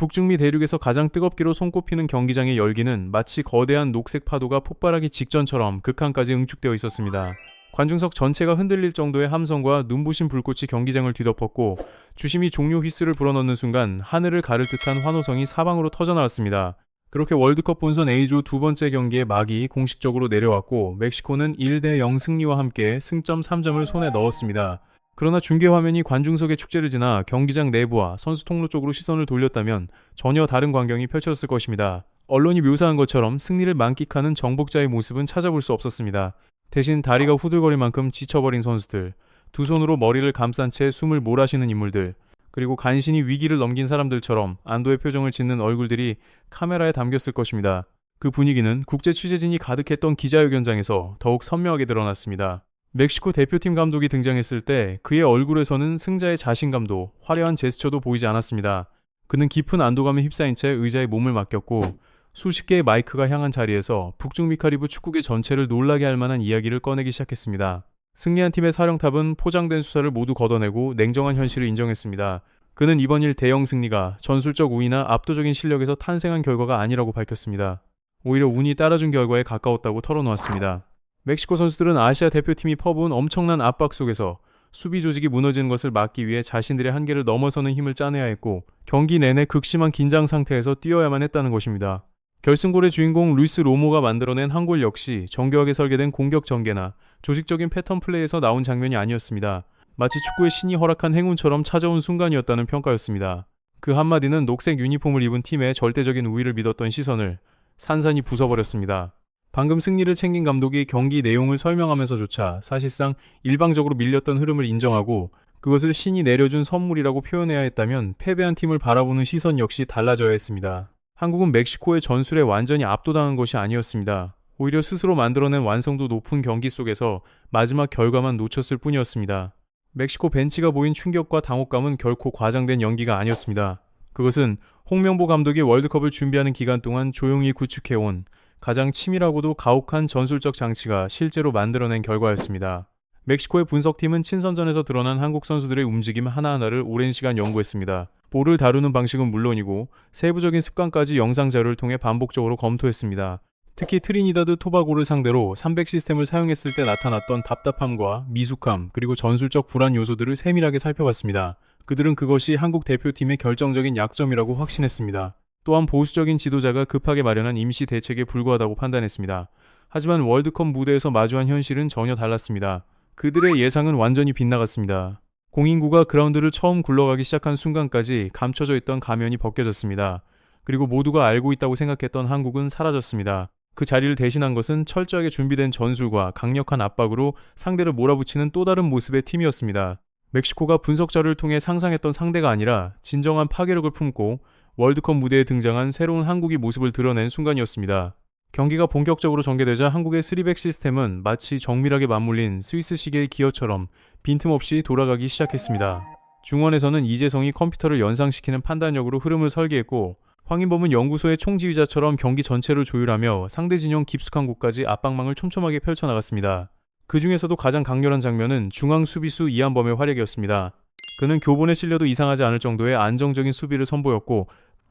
북중미 대륙에서 가장 뜨겁기로 손꼽히는 경기장의 열기는 마치 거대한 녹색 파도가 폭발하기 직전처럼 극한까지 응축되어 있었습니다. 관중석 전체가 흔들릴 정도의 함성과 눈부신 불꽃이 경기장을 뒤덮었고 주심이 종료 휘슬을 불어넣는 순간 하늘을 가를 듯한 환호성이 사방으로 터져나왔습니다. 그렇게 월드컵 본선 A조 두 번째 경기의 막이 공식적으로 내려왔고 멕시코는 1대0 승리와 함께 승점 3점을 손에 넣었습니다. 그러나 중계 화면이 관중석의 축제를 지나 경기장 내부와 선수 통로 쪽으로 시선을 돌렸다면 전혀 다른 광경이 펼쳐졌을 것입니다. 언론이 묘사한 것처럼 승리를 만끽하는 정복자의 모습은 찾아볼 수 없었습니다. 대신 다리가 후들거릴 만큼 지쳐버린 선수들, 두 손으로 머리를 감싼 채 숨을 몰아쉬는 인물들, 그리고 간신히 위기를 넘긴 사람들처럼 안도의 표정을 짓는 얼굴들이 카메라에 담겼을 것입니다. 그 분위기는 국제 취재진이 가득했던 기자회견장에서 더욱 선명하게 드러났습니다. 멕시코 대표팀 감독이 등장했을 때 그의 얼굴에서는 승자의 자신감도 화려한 제스처도 보이지 않았습니다. 그는 깊은 안도감에 휩싸인 채 의자에 몸을 맡겼고 수십 개의 마이크가 향한 자리에서 북중미 카리브 축구계 전체를 놀라게 할 만한 이야기를 꺼내기 시작했습니다. 승리한 팀의 사령탑은 포장된 수사를 모두 걷어내고 냉정한 현실을 인정했습니다. 그는 이번 일 대형 승리가 전술적 우위나 압도적인 실력에서 탄생한 결과가 아니라고 밝혔습니다. 오히려 운이 따라준 결과에 가까웠다고 털어놓았습니다. 멕시코 선수들은 아시아 대표팀이 퍼부은 엄청난 압박 속에서 수비 조직이 무너지는 것을 막기 위해 자신들의 한계를 넘어서는 힘을 짜내야 했고 경기 내내 극심한 긴장 상태에서 뛰어야만 했다는 것입니다. 결승골의 주인공 루이스 로모가 만들어낸 한 골 역시 정교하게 설계된 공격 전개나 조직적인 패턴 플레이에서 나온 장면이 아니었습니다. 마치 축구의 신이 허락한 행운처럼 찾아온 순간이었다는 평가였습니다. 그 한마디는 녹색 유니폼을 입은 팀의 절대적인 우위를 믿었던 시선을 산산이 부숴버렸습니다. 방금 승리를 챙긴 감독이 경기 내용을 설명하면서조차 사실상 일방적으로 밀렸던 흐름을 인정하고 그것을 신이 내려준 선물이라고 표현해야 했다면 패배한 팀을 바라보는 시선 역시 달라져야 했습니다. 한국은 멕시코의 전술에 완전히 압도당한 것이 아니었습니다. 오히려 스스로 만들어낸 완성도 높은 경기 속에서 마지막 결과만 놓쳤을 뿐이었습니다. 멕시코 벤치가 보인 충격과 당혹감은 결코 과장된 연기가 아니었습니다. 그것은 홍명보 감독이 월드컵을 준비하는 기간 동안 조용히 구축해온 가장 치밀하고도 가혹한 전술적 장치가 실제로 만들어낸 결과였습니다. 멕시코의 분석팀은 친선전에서 드러난 한국 선수들의 움직임 하나하나를 오랜 시간 연구했습니다. 볼을 다루는 방식은 물론이고 세부적인 습관까지 영상 자료를 통해 반복적으로 검토했습니다. 특히 트리니다드 토바고를 상대로 300 시스템을 사용했을 때 나타났던 답답함과 미숙함 그리고 전술적 불안 요소들을 세밀하게 살펴봤습니다. 그들은 그것이 한국 대표팀의 결정적인 약점이라고 확신했습니다. 또한 보수적인 지도자가 급하게 마련한 임시 대책에 불과하다고 판단했습니다. 하지만 월드컵 무대에서 마주한 현실은 전혀 달랐습니다. 그들의 예상은 완전히 빗나갔습니다. 공인구가 그라운드를 처음 굴러가기 시작한 순간까지 감춰져 있던 가면이 벗겨졌습니다. 그리고 모두가 알고 있다고 생각했던 한국은 사라졌습니다. 그 자리를 대신한 것은 철저하게 준비된 전술과 강력한 압박으로 상대를 몰아붙이는 또 다른 모습의 팀이었습니다. 멕시코가 분석 자료를 통해 상상했던 상대가 아니라 진정한 파괴력을 품고 월드컵 무대에 등장한 새로운 한국이 모습을 드러낸 순간이었습니다. 경기가 본격적으로 전개되자 한국의 3백 시스템은 마치 정밀하게 맞물린 스위스 시계의 기어처럼 빈틈없이 돌아가기 시작했습니다. 중원에서는 이재성이 컴퓨터를 연상시키는 판단력으로 흐름을 설계했고 황인범은 연구소의 총지휘자처럼 경기 전체를 조율하며 상대 진영 깊숙한 곳까지 압박망을 촘촘하게 펼쳐나갔습니다. 그 중에서도 가장 강렬한 장면은 중앙 수비수 이한범의 활약이었습니다. 그는 교본에 실려도 이상하지 않을 정도의 안정적인 수비를 선보였고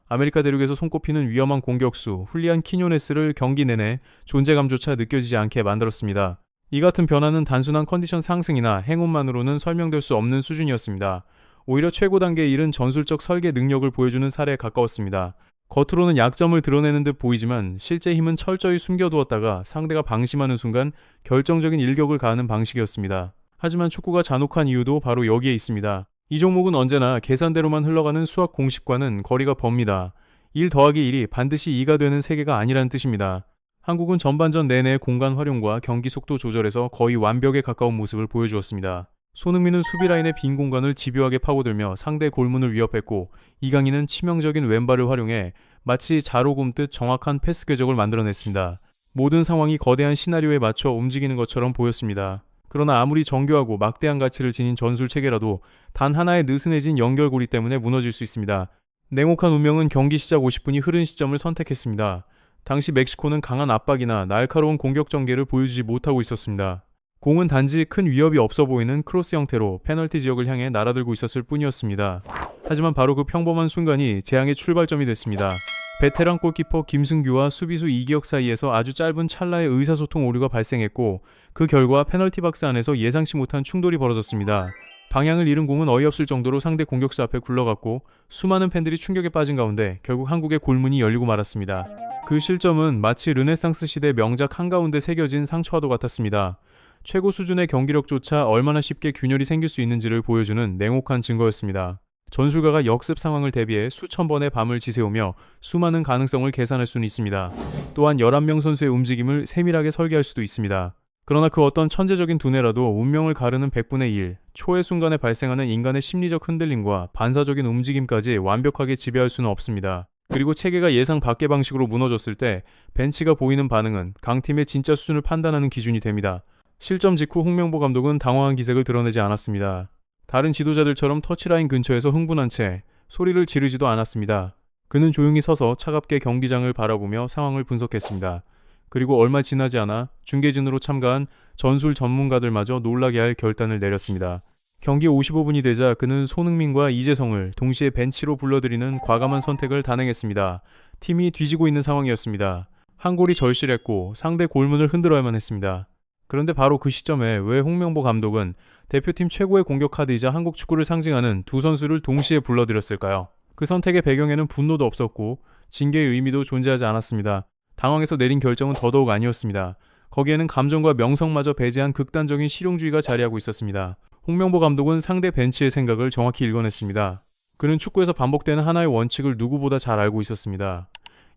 아메리카 대륙에서 손꼽히는 위험한 공격수 훌리안 키뇨네스를 경기 내내 존재감조차 느껴지지 않게 만들었습니다. 이 같은 변화는 단순한 컨디션 상승이나 행운만으로는 설명될 수 없는 수준이었습니다. 오히려 최고 단계에 이른 전술적 설계 능력을 보여주는 사례에 가까웠습니다. 겉으로는 약점을 드러내는 듯 보이지만 실제 힘은 철저히 숨겨두었다가 상대가 방심하는 순간 결정적인 일격을 가하는 방식이었습니다. 하지만 축구가 잔혹한 이유도 바로 여기에 있습니다. 이 종목은 언제나 계산대로만 흘러가는 수학 공식과는 거리가 멉니다. 1 더하기 1이 반드시 2가 되는 세계가 아니라는 뜻입니다. 한국은 전반전 내내 공간 활용과 경기 속도 조절에서 거의 완벽에 가까운 모습을 보여주었습니다. 손흥민은 수비 라인의 빈 공간을 집요하게 파고들며 상대 골문을 위협했고 이강인은 치명적인 왼발을 활용해 마치 자로 굼듯 정확한 패스 궤적을 만들어냈습니다. 모든 상황이 거대한 시나리오에 맞춰 움직이는 것처럼 보였습니다. 그러나 아무리 정교하고 막대한 가치를 지닌 전술 체계라도 단 하나의 느슨해진 연결고리 때문에 무너질 수 있습니다. 냉혹한 운명은 경기 시작 50분이 흐른 시점을 선택했습니다. 당시 멕시코는 강한 압박이나 날카로운 공격 전개를 보여주지 못하고 있었습니다. 공은 단지 큰 위협이 없어 보이는 크로스 형태로 페널티 지역을 향해 날아들고 있었을 뿐이었습니다. 하지만 바로 그 평범한 순간이 재앙의 출발점이 됐습니다. 베테랑 골키퍼 김승규와 수비수 이기혁 사이에서 아주 짧은 찰나의 의사소통 오류가 발생했고 그 결과 페널티 박스 안에서 예상치 못한 충돌이 벌어졌습니다. 방향을 잃은 공은 어이없을 정도로 상대 공격수 앞에 굴러갔고 수많은 팬들이 충격에 빠진 가운데 결국 한국의 골문이 열리고 말았습니다. 그 실점은 마치 르네상스 시대 명작 한가운데 새겨진 상처와도 같았습니다. 최고 수준의 경기력조차 얼마나 쉽게 균열이 생길 수 있는지를 보여주는 냉혹한 증거였습니다. 전술가가 역습 상황을 대비해 수천 번의 밤을 지새우며 수많은 가능성을 계산할 수는 있습니다. 또한 11명 선수의 움직임을 세밀하게 설계할 수도 있습니다. 그러나 그 어떤 천재적인 두뇌라도 운명을 가르는 100분의 1, 초의 순간에 발생하는 인간의 심리적 흔들림과 반사적인 움직임까지 완벽하게 지배할 수는 없습니다. 그리고 체계가 예상 밖의 방식으로 무너졌을 때 벤치가 보이는 반응은 강팀의 진짜 수준을 판단하는 기준이 됩니다. 실점 직후 홍명보 감독은 당황한 기색을 드러내지 않았습니다. 다른 지도자들처럼 터치라인 근처에서 흥분한 채 소리를 지르지도 않았습니다. 그는 조용히 서서 차갑게 경기장을 바라보며 상황을 분석했습니다. 그리고 얼마 지나지 않아 중계진으로 참가한 전술 전문가들마저 놀라게 할 결단을 내렸습니다. 경기 55분이 되자 그는 손흥민과 이재성을 동시에 벤치로 불러들이는 과감한 선택을 단행했습니다. 팀이 뒤지고 있는 상황이었습니다. 한 골이 절실했고 상대 골문을 흔들어야만 했습니다. 그런데 바로 그 시점에 왜 홍명보 감독은 대표팀 최고의 공격 카드이자 한국 축구를 상징하는 두 선수를 동시에 불러들였을까요? 그 선택의 배경에는 분노도 없었고 징계의 의미도 존재하지 않았습니다. 당황해서 내린 결정은 더더욱 아니었습니다. 거기에는 감정과 명성마저 배제한 극단적인 실용주의가 자리하고 있었습니다. 홍명보 감독은 상대 벤치의 생각을 정확히 읽어냈습니다. 그는 축구에서 반복되는 하나의 원칙을 누구보다 잘 알고 있었습니다.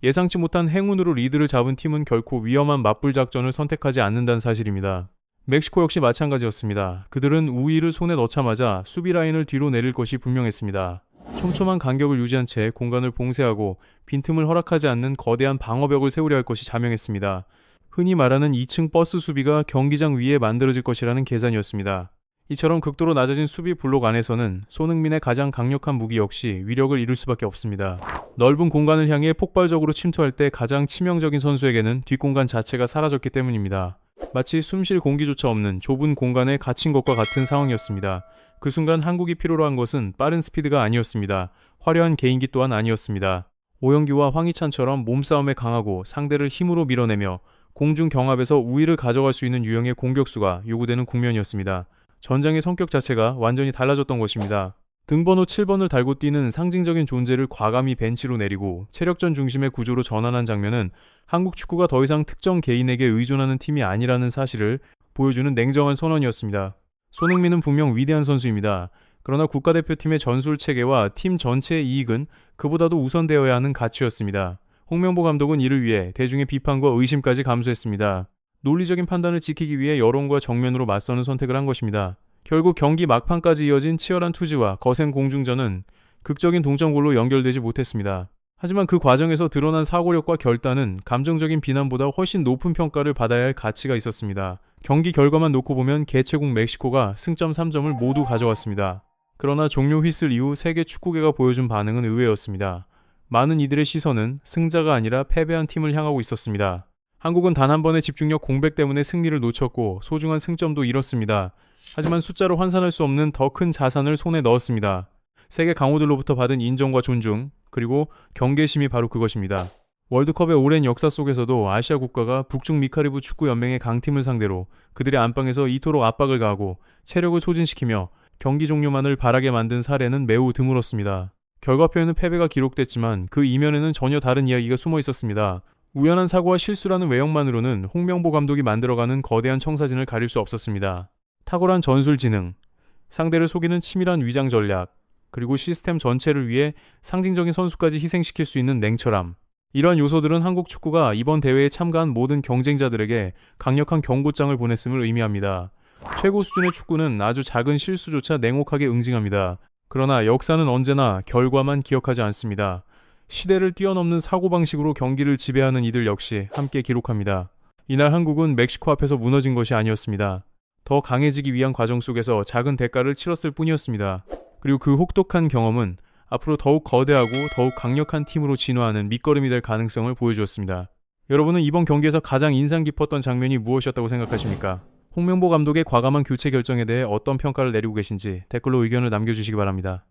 예상치 못한 행운으로 리드를 잡은 팀은 결코 위험한 맞불 작전을 선택하지 않는다는 사실입니다. 멕시코 역시 마찬가지였습니다. 그들은 우위를 손에 넣자마자 수비 라인을 뒤로 내릴 것이 분명했습니다. 촘촘한 간격을 유지한 채 공간을 봉쇄하고 빈틈을 허락하지 않는 거대한 방어벽을 세우려 할 것이 자명했습니다. 흔히 말하는 2층 버스 수비가 경기장 위에 만들어질 것이라는 계산이었습니다. 이처럼 극도로 낮아진 수비 블록 안에서는 손흥민의 가장 강력한 무기 역시 위력을 잃을 수밖에 없습니다. 넓은 공간을 향해 폭발적으로 침투할 때 가장 치명적인 선수에게는 뒷공간 자체가 사라졌기 때문입니다. 마치 숨쉴 공기조차 없는 좁은 공간에 갇힌 것과 같은 상황이었습니다. 그 순간 한국이 필요로 한 것은 빠른 스피드가 아니었습니다. 화려한 개인기 또한 아니었습니다. 오영규와 황희찬처럼 몸싸움에 강하고 상대를 힘으로 밀어내며 공중 경합에서 우위를 가져갈 수 있는 유형의 공격수가 요구되는 국면이었습니다. 전장의 성격 자체가 완전히 달라졌던 것입니다. 등번호 7번을 달고 뛰는 상징적인 존재를 과감히 벤치로 내리고 체력전 중심의 구조로 전환한 장면은 한국 축구가 더 이상 특정 개인에게 의존하는 팀이 아니라는 사실을 보여주는 냉정한 선언이었습니다. 손흥민은 분명 위대한 선수입니다. 그러나 국가대표팀의 전술 체계와 팀 전체의 이익은 그보다도 우선되어야 하는 가치였습니다. 홍명보 감독은 이를 위해 대중의 비판과 의심까지 감수했습니다. 논리적인 판단을 지키기 위해 여론과 정면으로 맞서는 선택을 한 것입니다. 결국 경기 막판까지 이어진 치열한 투지와 거센 공중전은 극적인 동점골로 연결되지 못했습니다. 하지만 그 과정에서 드러난 사고력과 결단은 감정적인 비난보다 훨씬 높은 평가를 받아야 할 가치가 있었습니다. 경기 결과만 놓고 보면 개최국 멕시코가 승점 3점을 모두 가져왔습니다. 그러나 종료 휘슬 이후 세계 축구계가 보여준 반응은 의외였습니다. 많은 이들의 시선은 승자가 아니라 패배한 팀을 향하고 있었습니다. 한국은 단 한 번의 집중력 공백 때문에 승리를 놓쳤고 소중한 승점도 잃었습니다. 하지만 숫자로 환산할 수 없는 더 큰 자산을 손에 넣었습니다. 세계 강호들로부터 받은 인정과 존중, 그리고 경계심이 바로 그것입니다. 월드컵의 오랜 역사 속에서도 아시아 국가가 북중 미카리브 축구연맹의 강팀을 상대로 그들의 안방에서 이토록 압박을 가하고 체력을 소진시키며 경기 종료만을 바라게 만든 사례는 매우 드물었습니다. 결과표에는 패배가 기록됐지만 그 이면에는 전혀 다른 이야기가 숨어 있었습니다. 우연한 사고와 실수라는 외형만으로는 홍명보 감독이 만들어가는 거대한 청사진을 가릴 수 없었습니다. 탁월한 전술 지능, 상대를 속이는 치밀한 위장 전략, 그리고 시스템 전체를 위해 상징적인 선수까지 희생시킬 수 있는 냉철함. 이러한 요소들은 한국 축구가 이번 대회에 참가한 모든 경쟁자들에게 강력한 경고장을 보냈음을 의미합니다. 최고 수준의 축구는 아주 작은 실수조차 냉혹하게 응징합니다. 그러나 역사는 언제나 결과만 기억하지 않습니다. 시대를 뛰어넘는 사고방식으로 경기를 지배하는 이들 역시 함께 기록합니다. 이날 한국은 멕시코 앞에서 무너진 것이 아니었습니다. 더 강해지기 위한 과정 속에서 작은 대가를 치렀을 뿐이었습니다. 그리고 그 혹독한 경험은 앞으로 더욱 거대하고 더욱 강력한 팀으로 진화하는 밑거름이 될 가능성을 보여주었습니다. 여러분은 이번 경기에서 가장 인상 깊었던 장면이 무엇이었다고 생각하십니까? 홍명보 감독의 과감한 교체 결정에 대해 어떤 평가를 내리고 계신지 댓글로 의견을 남겨주시기 바랍니다.